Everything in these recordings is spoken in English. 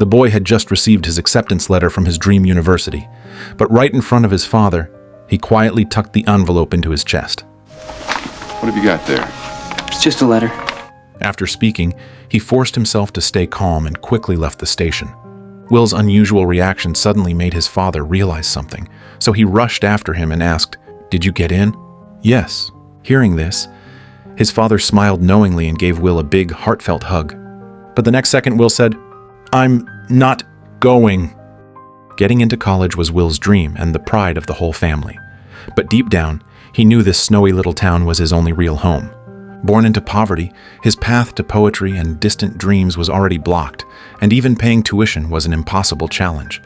The boy had just received his acceptance letter from his dream university, but right in front of his father, he quietly tucked the envelope into his chest. What have you got there? It's just a letter. After speaking, he forced himself to stay calm and quickly left the station. Will's unusual reaction suddenly made his father realize something, so he rushed after him and asked, "Did you get in?" "Yes." Hearing this, his father smiled knowingly and gave Will a big, heartfelt hug. But the next second, Will said, "I'm not going." Getting into college was Will's dream and the pride of the whole family. But deep down, he knew this snowy little town was his only real home. Born into poverty, his path to poetry and distant dreams was already blocked, and even paying tuition was an impossible challenge.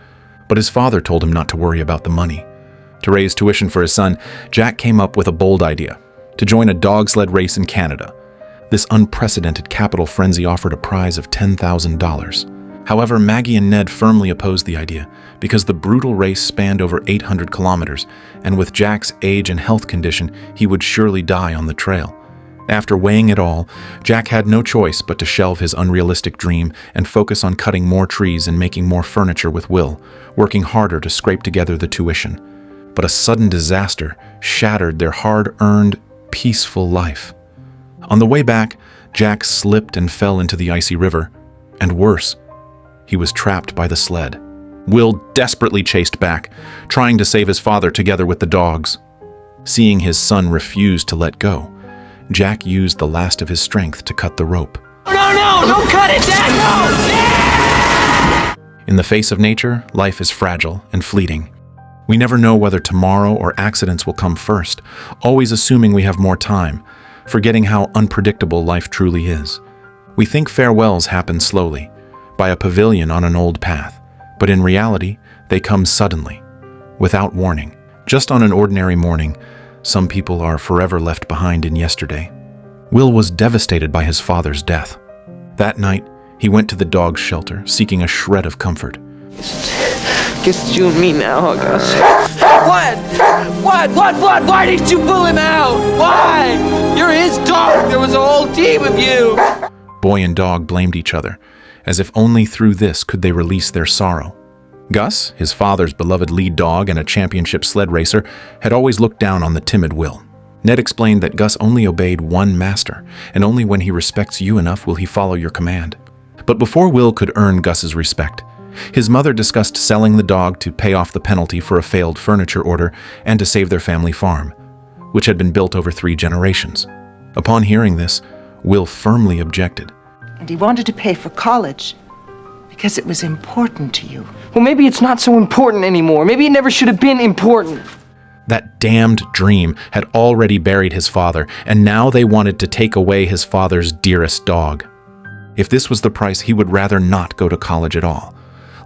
But his father told him not to worry about the money. To raise tuition for his son, Jack came up with a bold idea: to join a dog sled race in Canada. This unprecedented capital frenzy offered a prize of $10,000. However, Maggie and Ned firmly opposed the idea because the brutal race spanned over 800 kilometers, and with Jack's age and health condition, he would surely die on the trail. After weighing it all, Jack had no choice but to shelve his unrealistic dream and focus on cutting more trees and making more furniture with Will, working harder to scrape together the tuition. But a sudden disaster shattered their hard-earned, peaceful life. On the way back, Jack slipped and fell into the icy river, and worse, he was trapped by the sled. Will desperately chased back, trying to save his father together with the dogs. Seeing his son refuse to let go, Jack used the last of his strength to cut the rope. No, don't cut it, Dad, no! In the face of nature, life is fragile and fleeting. We never know whether tomorrow or accidents will come first, always assuming we have more time, forgetting how unpredictable life truly is. We think farewells happen slowly, by a pavilion on an old path, but in reality, they come suddenly, without warning. Just on an ordinary morning, some people are forever left behind in yesterday. Will was devastated by his father's death. That night, he went to the dog shelter, seeking a shred of comfort. Guess it's you and me now, huh, Gus? What? Why didn't you pull him out? Why? You're his dog. There was a whole team of you. Boy and dog blamed each other, as if only through this could they release their sorrow. Gus, his father's beloved lead dog and a championship sled racer, had always looked down on the timid Will. Ned explained that Gus only obeyed one master, and only when he respects you enough will he follow your command. But before Will could earn Gus's respect, his mother discussed selling the dog to pay off the penalty for a failed furniture order and to save their family farm, which had been built over 3 generations. Upon hearing this, Will firmly objected. And he wanted to pay for college because it was important to you. Well, maybe it's not so important anymore. Maybe it never should have been important. That damned dream had already buried his father, and now they wanted to take away his father's dearest dog. If this was the price, he would rather not go to college at all.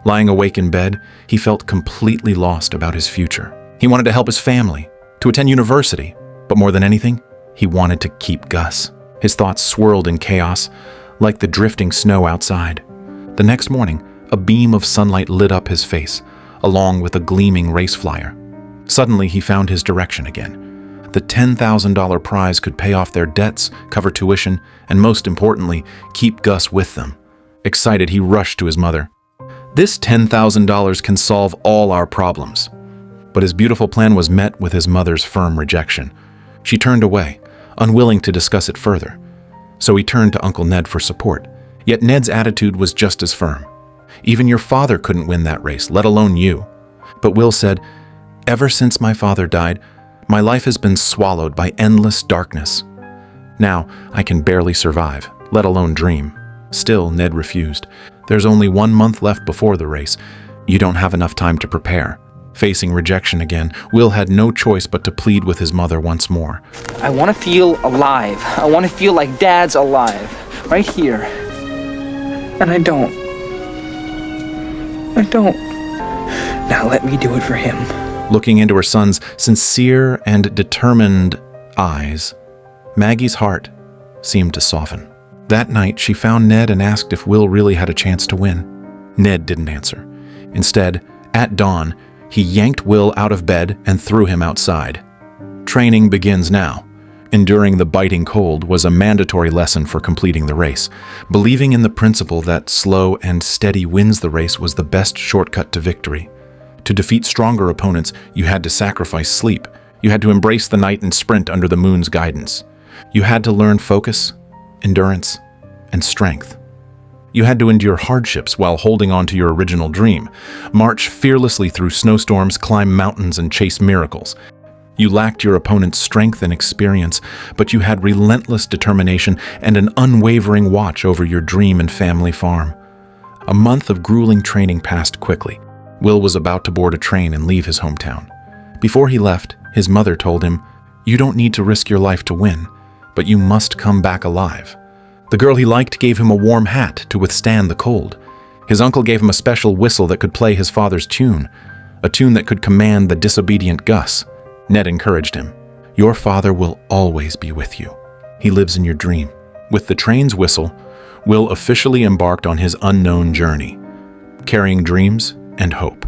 Lying awake in bed, he felt completely lost about his future. He wanted to help his family, to attend university, but more than anything, he wanted to keep Gus. His thoughts swirled in chaos, like the drifting snow outside. The next morning, a beam of sunlight lit up his face, along with a gleaming race flyer. Suddenly, he found his direction again. The $10,000 prize could pay off their debts, cover tuition, and most importantly, keep Gus with them. Excited, he rushed to his mother. "This $10,000 can solve all our problems." But his beautiful plan was met with his mother's firm rejection. She turned away, unwilling to discuss it further. So he turned to Uncle Ned for support. Yet Ned's attitude was just as firm. "Even your father couldn't win that race, let alone you." But Will said, "Ever since my father died, my life has been swallowed by endless darkness. Now I can barely survive, let alone dream." Still, Ned refused. "There's only 1 month left before the race. You don't have enough time to prepare." Facing rejection again, Will had no choice but to plead with his mother once more. I want to feel alive. I want to feel like Dad's alive. Right here. And I don't. Now let me do it for him. Looking into her son's sincere and determined eyes, Maggie's heart seemed to soften. That night, she found Ned and asked if Will really had a chance to win. Ned didn't answer. Instead, at dawn, he yanked Will out of bed and threw him outside. "Training begins now. Enduring the biting cold was a mandatory lesson for completing the race. Believing in the principle that slow and steady wins the race was the best shortcut to victory. To defeat stronger opponents, you had to sacrifice sleep. You had to embrace the night and sprint under the moon's guidance. You had to learn focus, endurance, and strength. You had to endure hardships while holding on to your original dream, march fearlessly through snowstorms, climb mountains, and chase miracles. You lacked your opponent's strength and experience, but you had relentless determination and an unwavering watch over your dream and family farm. A month of grueling training passed quickly. Will was about to board a train and leave his hometown. Before he left, his mother told him, "You don't need to risk your life to win, but you must come back alive." The girl he liked gave him a warm hat to withstand the cold. His uncle gave him a special whistle that could play his father's tune, a tune that could command the disobedient Gus. Ned encouraged him. "Your father will always be with you. He lives in your dream." With the train's whistle, Will officially embarked on his unknown journey, carrying dreams and hope.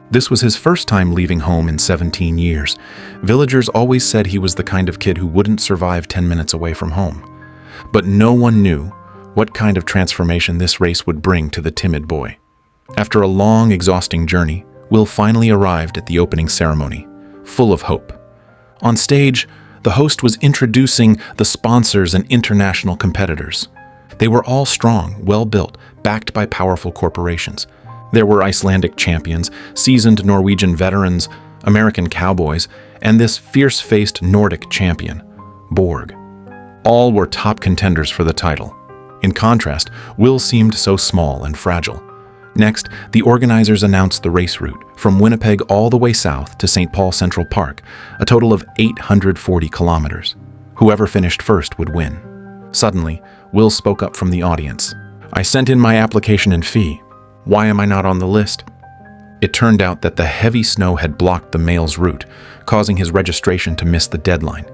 This was his first time leaving home in 17 years. Villagers always said he was the kind of kid who wouldn't survive 10 minutes away from home. But no one knew what kind of transformation this race would bring to the timid boy. After a long, exhausting journey, Will finally arrived at the opening ceremony, full of hope. On stage, the host was introducing the sponsors and international competitors. They were all strong, well-built, backed by powerful corporations. There were Icelandic champions, seasoned Norwegian veterans, American cowboys, and this fierce-faced Nordic champion, Borg. All were top contenders for the title. In contrast, Will seemed so small and fragile. Next, the organizers announced the race route, from Winnipeg all the way south to St. Paul Central Park, a total of 840 kilometers. Whoever finished first would win. Suddenly, Will spoke up from the audience. "I sent in my application and fee. Why am I not on the list?" It turned out that the heavy snow had blocked the male's route, causing his registration to miss the deadline.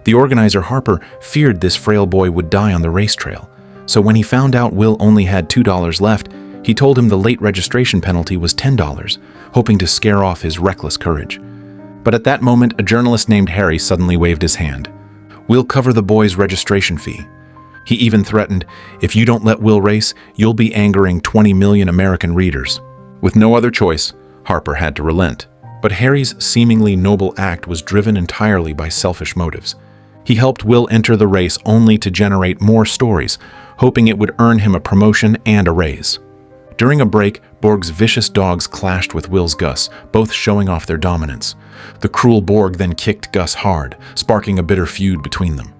The organizer, Harper, feared this frail boy would die on the race trail, so when he found out Will only had $2 left, he told him the late registration penalty was $10, hoping to scare off his reckless courage. But at that moment, a journalist named Harry suddenly waved his hand. "We'll cover the boy's registration fee." He even threatened, "If you don't let Will race, you'll be angering 20 million American readers." With no other choice, Harper had to relent. But Harry's seemingly noble act was driven entirely by selfish motives. He helped Will enter the race only to generate more stories, hoping it would earn him a promotion and a raise. During a break, Borg's vicious dogs clashed with Will's Gus, both showing off their dominance. The cruel Borg then kicked Gus hard, sparking a bitter feud between them.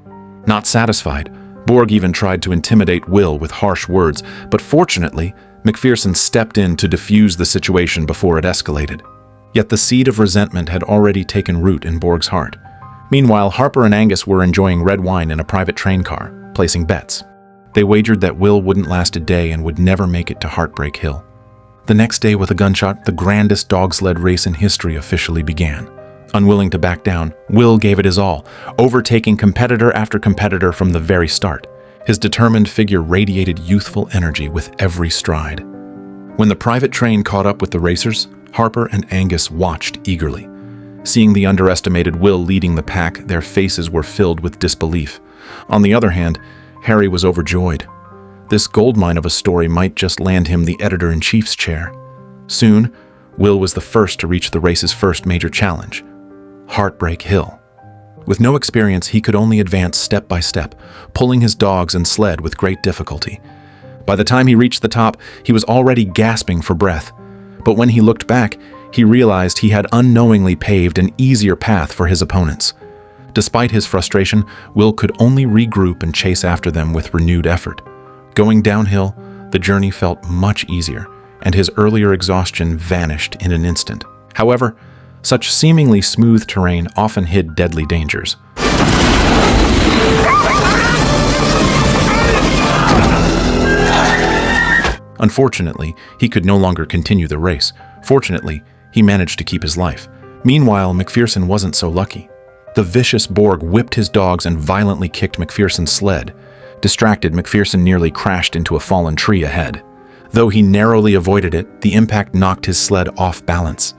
Not satisfied, Borg even tried to intimidate Will with harsh words, but fortunately, McPherson stepped in to defuse the situation before it escalated. Yet the seed of resentment had already taken root in Borg's heart. Meanwhile, Harper and Angus were enjoying red wine in a private train car, placing bets. They wagered that Will wouldn't last a day and would never make it to Heartbreak Hill. The next day, with a gunshot, the grandest dog sled race in history officially began. Unwilling to back down, Will gave it his all, overtaking competitor after competitor from the very start. His determined figure radiated youthful energy with every stride. When the private train caught up with the racers, Harper and Angus watched eagerly. Seeing the underestimated Will leading the pack, their faces were filled with disbelief. On the other hand, Harry was overjoyed. This goldmine of a story might just land him the editor-in-chief's chair. Soon, Will was the first to reach the race's first major challenge, Heartbreak Hill. With no experience, he could only advance step by step, pulling his dogs and sled with great difficulty. By the time he reached the top, he was already gasping for breath. But when he looked back, he realized he had unknowingly paved an easier path for his opponents. Despite his frustration, Will could only regroup and chase after them with renewed effort. Going downhill, the journey felt much easier, and his earlier exhaustion vanished in an instant. However, such seemingly smooth terrain often hid deadly dangers. Unfortunately, he could no longer continue the race. Fortunately, he managed to keep his life. Meanwhile, McPherson wasn't so lucky. The vicious Borg whipped his dogs and violently kicked McPherson's sled. Distracted, McPherson nearly crashed into a fallen tree ahead. Though he narrowly avoided it, the impact knocked his sled off balance.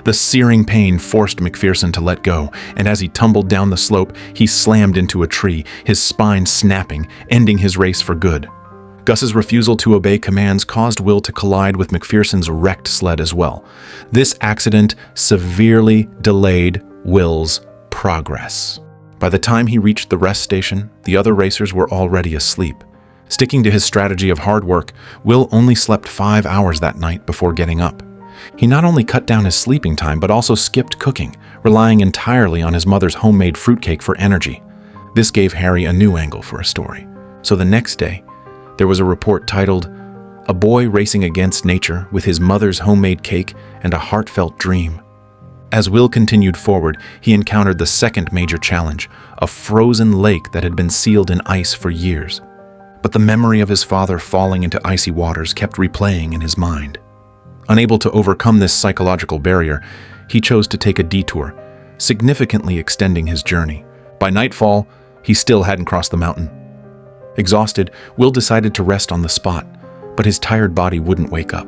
The searing pain forced McPherson to let go, and as he tumbled down the slope, he slammed into a tree, his spine snapping, ending his race for good. Gus's refusal to obey commands caused Will to collide with McPherson's wrecked sled as well. This accident severely delayed Will's progress. By the time he reached the rest station, the other racers were already asleep. Sticking to his strategy of hard work, Will only slept 5 hours that night before getting up. He not only cut down his sleeping time, but also skipped cooking, relying entirely on his mother's homemade fruitcake for energy. This gave Harry a new angle for a story. So the next day, there was a report titled, "A Boy Racing Against Nature with His Mother's Homemade Cake and a Heartfelt Dream." As Will continued forward, he encountered the second major challenge, a frozen lake that had been sealed in ice for years. But the memory of his father falling into icy waters kept replaying in his mind. Unable to overcome this psychological barrier, he chose to take a detour, significantly extending his journey. By nightfall, he still hadn't crossed the mountain. Exhausted, Will decided to rest on the spot, but his tired body wouldn't wake up.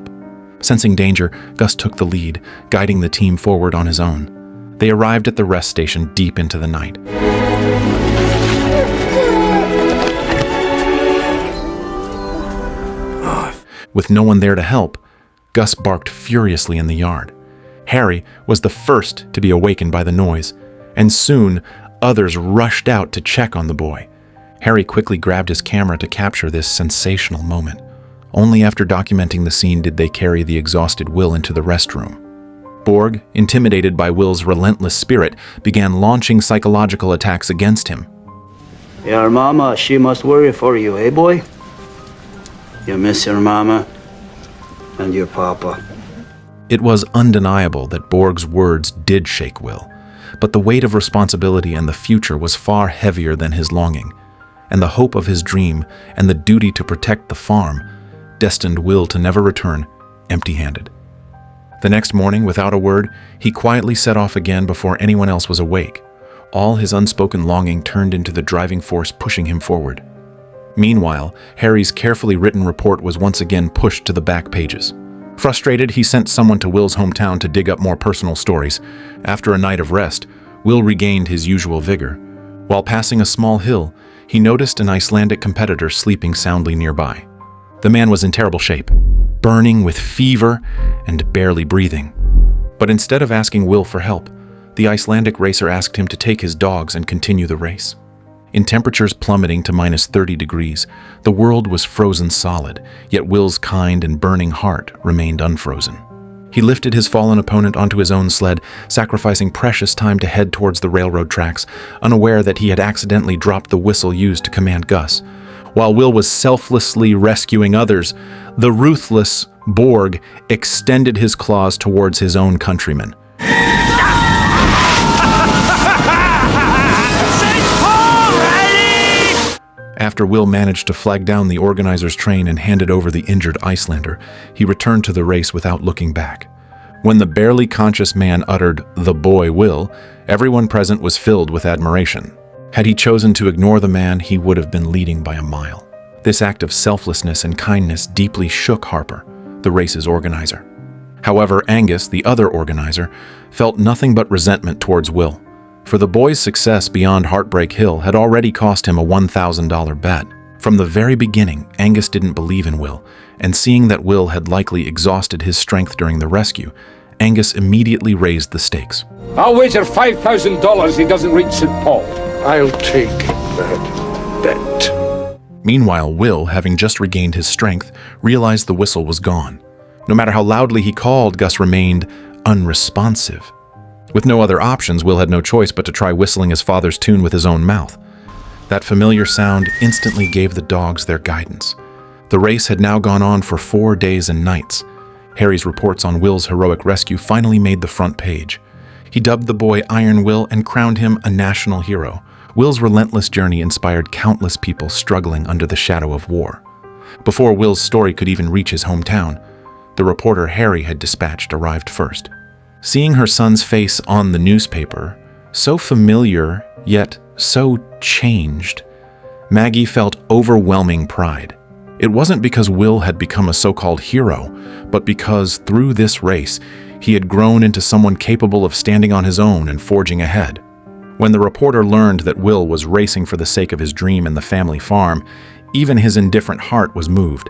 Sensing danger, Gus took the lead, guiding the team forward on his own. They arrived at the rest station deep into the night. With no one there to help, Gus barked furiously in the yard. Harry was the first to be awakened by the noise, and soon others rushed out to check on the boy. Harry quickly grabbed his camera to capture this sensational moment. Only after documenting the scene did they carry the exhausted Will into the restroom. Borg, intimidated by Will's relentless spirit, began launching psychological attacks against him. Your mama, she must worry for you, eh, boy? You miss your mama and your papa. It was undeniable that Borg's words did shake Will, but the weight of responsibility and the future was far heavier than his longing, and the hope of his dream and the duty to protect the farm destined Will to never return empty-handed. The next morning, without a word, he quietly set off again before anyone else was awake. All his unspoken longing turned into the driving force pushing him forward. Meanwhile, Harry's carefully written report was once again pushed to the back pages. Frustrated, he sent someone to Will's hometown to dig up more personal stories. After a night of rest, Will regained his usual vigor. While passing a small hill, he noticed an Icelandic competitor sleeping soundly nearby. The man was in terrible shape, burning with fever and barely breathing. But instead of asking Will for help, the Icelandic racer asked him to take his dogs and continue the race. In temperatures plummeting to -30 degrees, the world was frozen solid, yet Will's kind and burning heart remained unfrozen. He lifted his fallen opponent onto his own sled, sacrificing precious time to head towards the railroad tracks, unaware that he had accidentally dropped the whistle used to command Gus. While Will was selflessly rescuing others, the ruthless Borg extended his claws towards his own countrymen. After Will managed to flag down the organizer's train and handed over the injured Icelander, he returned to the race without looking back. When the barely conscious man uttered, "The boy Will," everyone present was filled with admiration. Had he chosen to ignore the man, he would have been leading by a mile. This act of selflessness and kindness deeply shook Harper, the race's organizer. However, Angus, the other organizer, felt nothing but resentment towards Will. For the boy's success beyond Heartbreak Hill had already cost him a $1,000 bet. From the very beginning, Angus didn't believe in Will, and seeing that Will had likely exhausted his strength during the rescue, Angus immediately raised the stakes. I'll wager $5,000 he doesn't reach St. Paul. I'll take that bet. Meanwhile, Will, having just regained his strength, realized the whistle was gone. No matter how loudly he called, Gus remained unresponsive. With no other options, Will had no choice but to try whistling his father's tune with his own mouth. That familiar sound instantly gave the dogs their guidance. The race had now gone on for 4 days and nights. Harry's reports on Will's heroic rescue finally made the front page. He dubbed the boy Iron Will and crowned him a national hero. Will's relentless journey inspired countless people struggling under the shadow of war. Before Will's story could even reach his hometown, the reporter Harry had dispatched arrived first. Seeing her son's face on the newspaper, so familiar yet so changed, Maggie felt overwhelming pride. It wasn't because Will had become a so-called hero, but because through this race, he had grown into someone capable of standing on his own and forging ahead. When the reporter learned that Will was racing for the sake of his dream and the family farm, even his indifferent heart was moved.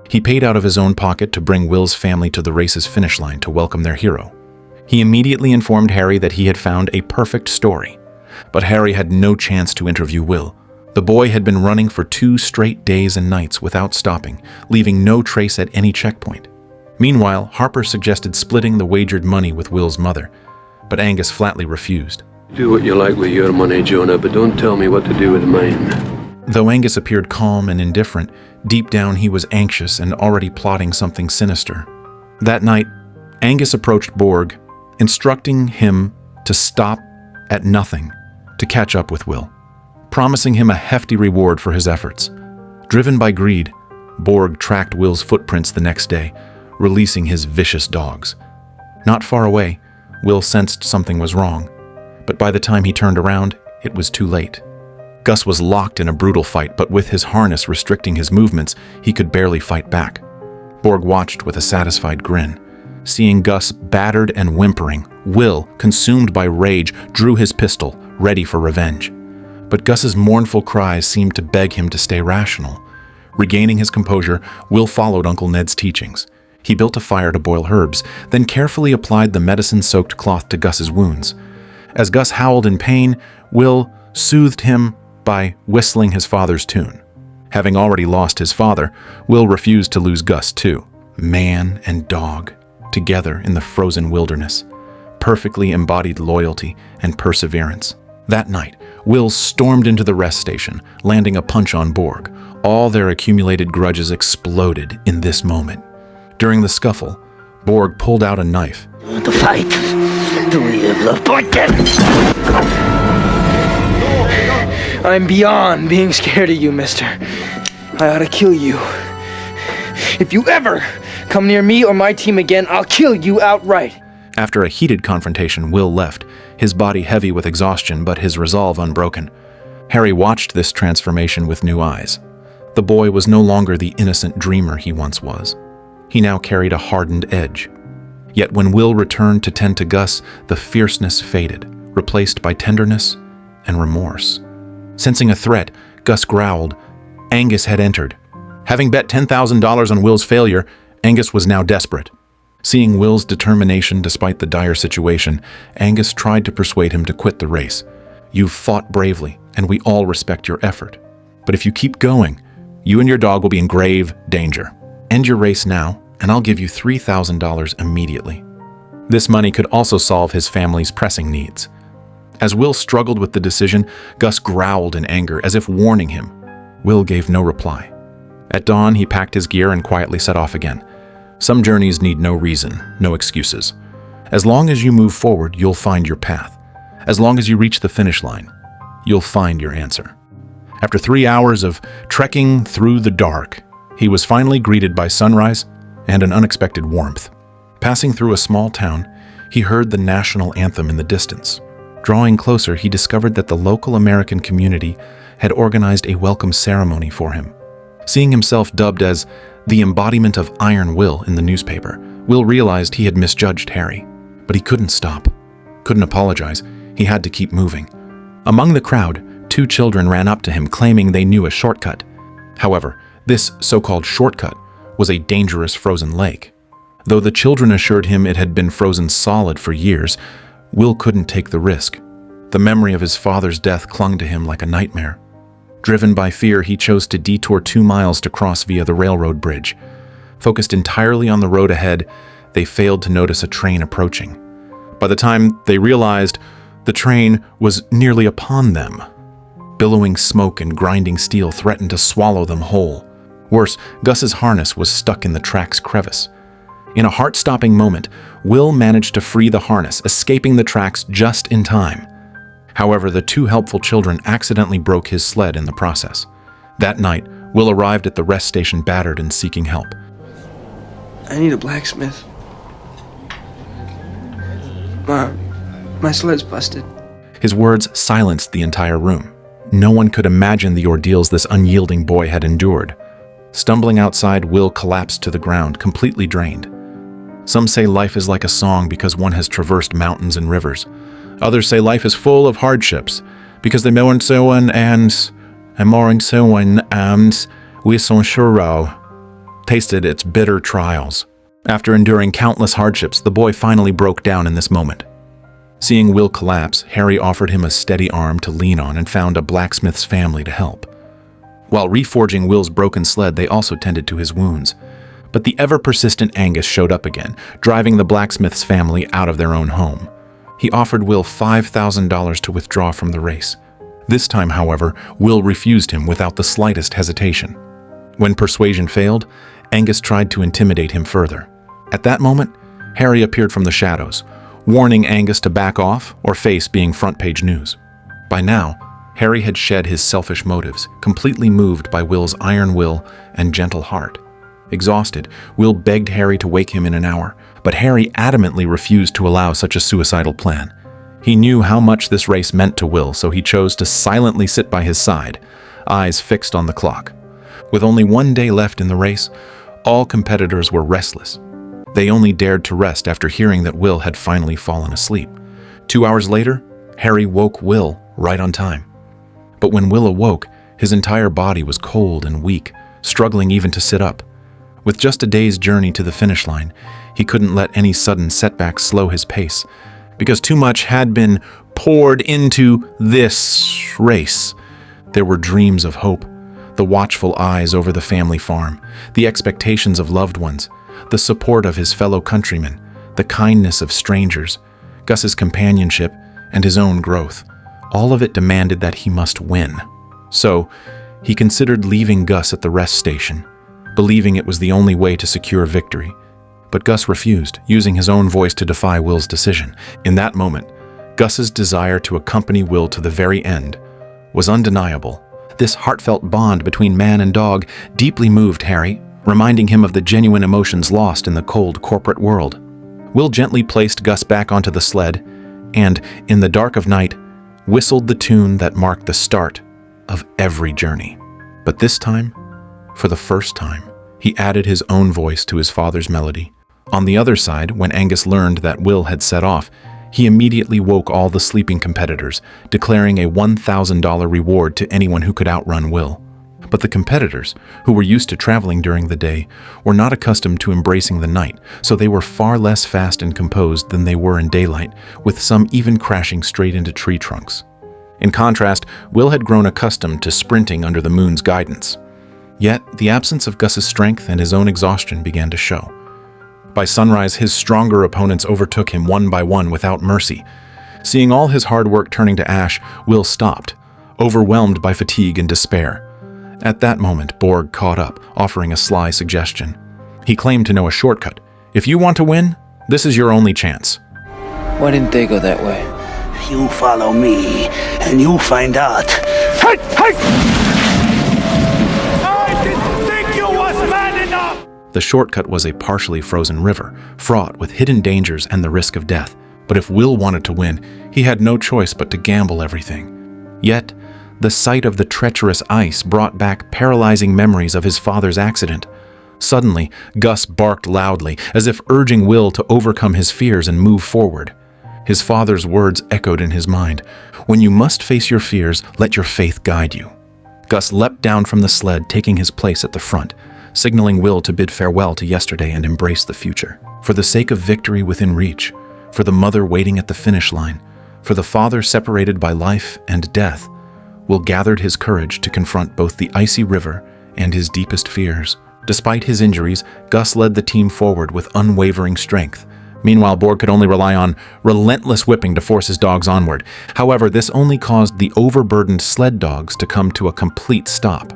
He paid out of his own pocket to bring Will's family to the race's finish line to welcome their hero. He immediately informed Harry that he had found a perfect story. But Harry had no chance to interview Will. The boy had been running for 2 straight days and nights without stopping, leaving no trace at any checkpoint. Meanwhile, Harper suggested splitting the wagered money with Will's mother, but Angus flatly refused. Do what you like with your money, Jonah, but don't tell me what to do with mine. Though Angus appeared calm and indifferent, deep down he was anxious and already plotting something sinister. That night, Angus approached Borg, instructing him to stop at nothing to catch up with Will, promising him a hefty reward for his efforts. Driven by greed, Borg tracked Will's footprints the next day, releasing his vicious dogs. Not far away, Will sensed something was wrong, but by the time he turned around, it was too late. Gus was locked in a brutal fight, but with his harness restricting his movements, he could barely fight back. Borg watched with a satisfied grin. Seeing Gus battered and whimpering, Will, consumed by rage, drew his pistol, ready for revenge. But Gus's mournful cries seemed to beg him to stay rational. Regaining his composure, Will followed Uncle Ned's teachings. He built a fire to boil herbs, then carefully applied the medicine-soaked cloth to Gus's wounds. As Gus howled in pain, Will soothed him by whistling his father's tune. Having already lost his father, Will refused to lose Gus too. Man and dog, together in the frozen wilderness, perfectly embodied loyalty and perseverance. That night, Will stormed into the rest station, landing a punch on Borg. All their accumulated grudges exploded in this moment. During the scuffle, Borg pulled out a knife. The fight. We have appointed. I'm beyond being scared of you, mister. I ought to kill you. If you ever come near me or my team again, I'll kill you outright. After a heated confrontation, Will left, his body heavy with exhaustion but his resolve unbroken. Harry watched this transformation with new eyes. The boy was no longer the innocent dreamer he once was. He now carried a hardened edge. Yet when Will returned to tend to Gus, the fierceness faded, replaced by tenderness and remorse. Sensing a threat, Gus growled. Angus had entered. Having bet $10,000 on Will's failure, Angus was now desperate. Seeing Will's determination despite the dire situation, Angus tried to persuade him to quit the race. You've fought bravely, and we all respect your effort. But if you keep going, you and your dog will be in grave danger. End your race now, and I'll give you $3,000 immediately. This money could also solve his family's pressing needs. As Will struggled with the decision, Gus growled in anger, as if warning him. Will gave no reply. At dawn, he packed his gear and quietly set off again. Some journeys need no reason, no excuses. As long as you move forward, you'll find your path. As long as you reach the finish line, you'll find your answer. After 3 hours of trekking through the dark, he was finally greeted by sunrise and an unexpected warmth. Passing through a small town, he heard the national anthem in the distance. Drawing closer, he discovered that the local American community had organized a welcome ceremony for him. Seeing himself dubbed as the embodiment of Iron Will in the newspaper, Will realized he had misjudged Harry. But he couldn't stop, couldn't apologize. He had to keep moving. Among the crowd, 2 children ran up to him claiming they knew a shortcut. However, this so-called shortcut was a dangerous frozen lake. Though the children assured him it had been frozen solid for years, Will couldn't take the risk. The memory of his father's death clung to him like a nightmare. Driven by fear, he chose to detour 2 miles to cross via the railroad bridge. Focused entirely on the road ahead, they failed to notice a train approaching. By the time they realized, the train was nearly upon them. Billowing smoke and grinding steel threatened to swallow them whole. Worse, Gus's harness was stuck in the track's crevice. In a heart-stopping moment, Will managed to free the harness, escaping the tracks just in time. However, the 2 helpful children accidentally broke his sled in the process. That night, Will arrived at the rest station battered and seeking help. I need a blacksmith. My sled's busted. His words silenced the entire room. No one could imagine the ordeals this unyielding boy had endured. Stumbling outside, Will collapsed to the ground, completely drained. Some say life is like a song because one has traversed mountains and rivers. Others say life is full of hardships because they mourn someone and we so sure tasted its bitter trials. After enduring countless hardships, the boy finally broke down in this moment. Seeing Will collapse, Harry offered him a steady arm to lean on and found a blacksmith's family to help. While reforging Will's broken sled, they also tended to his wounds. But the ever-persistent Angus showed up again, driving the blacksmith's family out of their own home. He offered Will $5,000 to withdraw from the race. This time, however, Will refused him without the slightest hesitation. When persuasion failed, Angus tried to intimidate him further. At that moment, Harry appeared from the shadows, warning Angus to back off or face being front-page news. By now, Harry had shed his selfish motives, completely moved by Will's iron will and gentle heart. Exhausted, Will begged Harry to wake him in an hour, but Harry adamantly refused to allow such a suicidal plan. He knew how much this race meant to Will, so he chose to silently sit by his side, eyes fixed on the clock. With only one day left in the race, all competitors were restless. They only dared to rest after hearing that Will had finally fallen asleep. 2 hours later, Harry woke Will right on time. But when Will awoke, his entire body was cold and weak, struggling even to sit up. With just a day's journey to the finish line, he couldn't let any sudden setbacks slow his pace, because too much had been poured into this race. There were dreams of hope, the watchful eyes over the family farm, the expectations of loved ones, the support of his fellow countrymen, the kindness of strangers, Gus's companionship, and his own growth. All of it demanded that he must win. So, he considered leaving Gus at the rest station, believing it was the only way to secure victory. But Gus refused, using his own voice to defy Will's decision. In that moment, Gus's desire to accompany Will to the very end was undeniable. This heartfelt bond between man and dog deeply moved Harry, reminding him of the genuine emotions lost in the cold corporate world. Will gently placed Gus back onto the sled and, in the dark of night, whistled the tune that marked the start of every journey. But this time, for the first time, he added his own voice to his father's melody. On the other side, when Angus learned that Will had set off, he immediately woke all the sleeping competitors, declaring a $1,000 reward to anyone who could outrun Will. But the competitors, who were used to traveling during the day, were not accustomed to embracing the night, so they were far less fast and composed than they were in daylight, with some even crashing straight into tree trunks. In contrast, Will had grown accustomed to sprinting under the moon's guidance. Yet, the absence of Gus's strength and his own exhaustion began to show. By sunrise, his stronger opponents overtook him one by one without mercy. Seeing all his hard work turning to ash, Will stopped, overwhelmed by fatigue and despair. At that moment, Borg caught up, offering a sly suggestion. He claimed to know a shortcut. If you want to win, this is your only chance. Why didn't they go that way? You follow me, and you'll find out. Hey! Hey! I didn't think you was man enough! The shortcut was a partially frozen river, fraught with hidden dangers and the risk of death. But if Will wanted to win, he had no choice but to gamble everything. Yet, the sight of the treacherous ice brought back paralyzing memories of his father's accident. Suddenly, Gus barked loudly, as if urging Will to overcome his fears and move forward. His father's words echoed in his mind. When you must face your fears, let your faith guide you. Gus leapt down from the sled, taking his place at the front, signaling Will to bid farewell to yesterday and embrace the future. For the sake of victory within reach, for the mother waiting at the finish line, for the father separated by life and death, Will gathered his courage to confront both the icy river and his deepest fears. Despite his injuries, Gus led the team forward with unwavering strength. Meanwhile, Borg could only rely on relentless whipping to force his dogs onward. However, this only caused the overburdened sled dogs to come to a complete stop.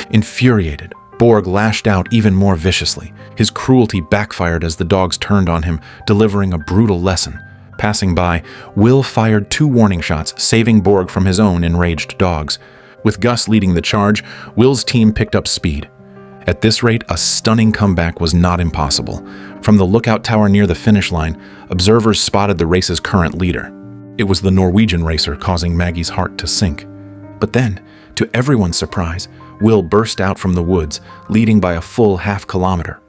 Infuriated, Borg lashed out even more viciously. His cruelty backfired as the dogs turned on him, delivering a brutal lesson. Passing by, Will fired 2 warning shots, saving Borg from his own enraged dogs. With Gus leading the charge, Will's team picked up speed. At this rate, a stunning comeback was not impossible. From the lookout tower near the finish line, observers spotted the race's current leader. It was the Norwegian racer, causing Maggie's heart to sink. But then, to everyone's surprise, Will burst out from the woods, leading by a full half-kilometer.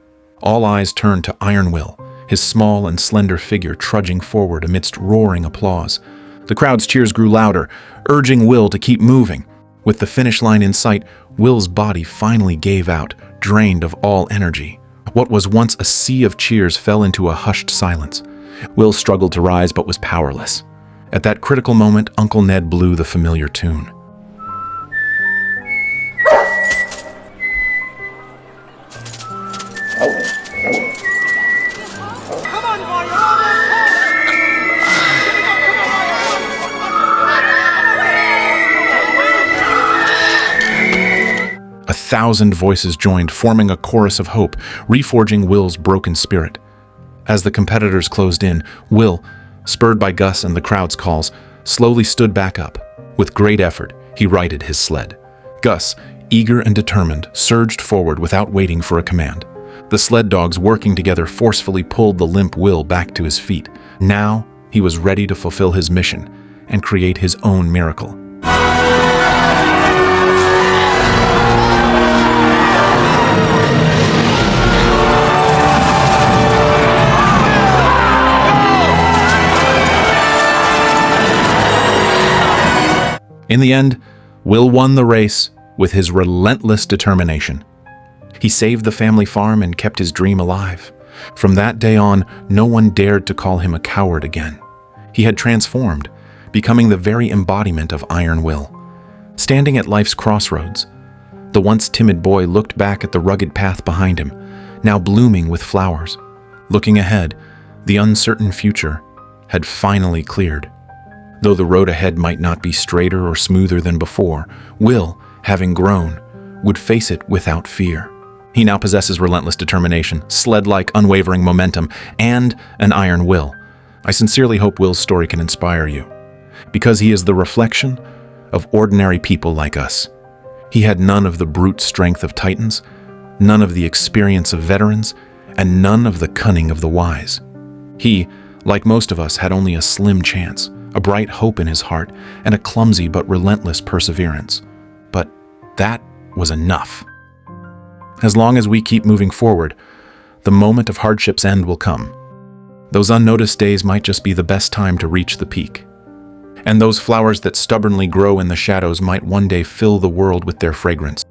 All eyes turned to Iron Will, his small and slender figure trudging forward amidst roaring applause. The crowd's cheers grew louder, urging Will to keep moving. With the finish line in sight, Will's body finally gave out, drained of all energy. What was once a sea of cheers fell into a hushed silence. Will struggled to rise but was powerless. At that critical moment, Uncle Ned blew the familiar tune. A thousand voices joined, forming a chorus of hope, reforging Will's broken spirit. As the competitors closed in, Will, spurred by Gus and the crowd's calls, slowly stood back up. With great effort, he righted his sled. Gus, eager and determined, surged forward without waiting for a command. The sled dogs, working together, forcefully pulled the limp Will back to his feet. Now, he was ready to fulfill his mission and create his own miracle. In the end, Will won the race with his relentless determination. He saved the family farm and kept his dream alive. From that day on, no one dared to call him a coward again. He had transformed, becoming the very embodiment of Iron Will. Standing at life's crossroads, the once timid boy looked back at the rugged path behind him, now blooming with flowers. Looking ahead, the uncertain future had finally cleared. Though the road ahead might not be straighter or smoother than before, Will, having grown, would face it without fear. He now possesses relentless determination, sled-like unwavering momentum, and an iron will. I sincerely hope Will's story can inspire you, because he is the reflection of ordinary people like us. He had none of the brute strength of titans, none of the experience of veterans, and none of the cunning of the wise. He, like most of us, had only a slim chance, a bright hope in his heart, and a clumsy but relentless perseverance. But that was enough. As long as we keep moving forward, the moment of hardship's end will come. Those unnoticed days might just be the best time to reach the peak. And those flowers that stubbornly grow in the shadows might one day fill the world with their fragrance.